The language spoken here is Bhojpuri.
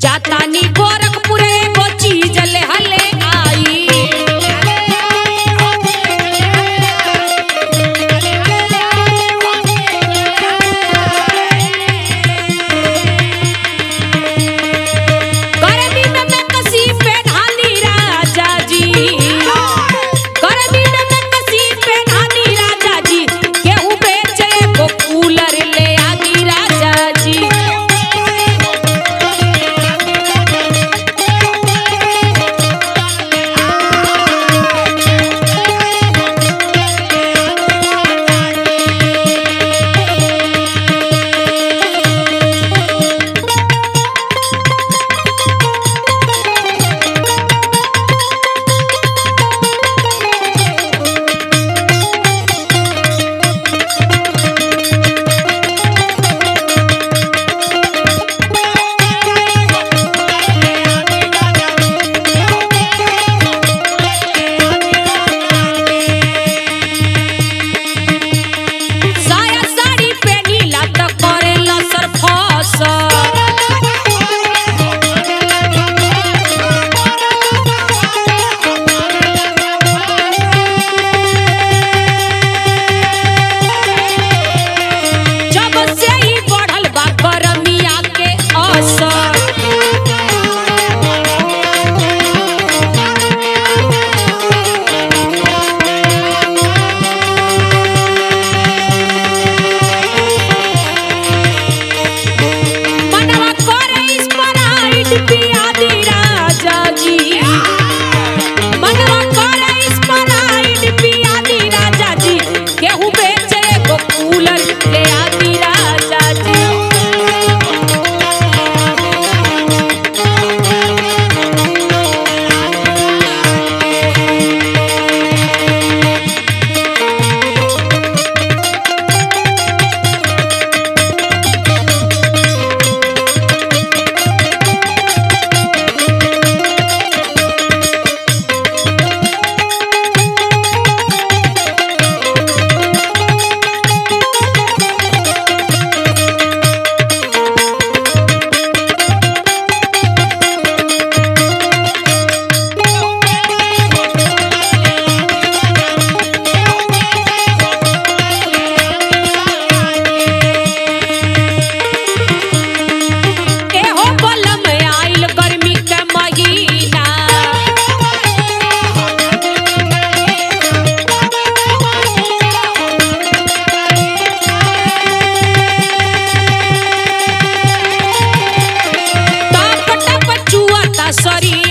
जातानी गोरखपुर एगो चीज ले हले आई। गर्मी में मैं कसी पहनानी राजा जी, गर्मी में मैं कसी पहनानी राजा जी, गेहूं बेचे एगो कूलर ले आनी राजा जी। साया साड़ी पहनीला त करेला सरफस, जब से ही बढ़ल बा गरमिया के असर। मनवा करे स्प्राइट पिया दी राजा जी, मनवा करे स्प्राइट पिया दी राजा जी, गेहूं बेचे एगो कूलर ले आती राजा जी। एहो बलम आइल गर्मी के महीना, टप टप चुआता शरीर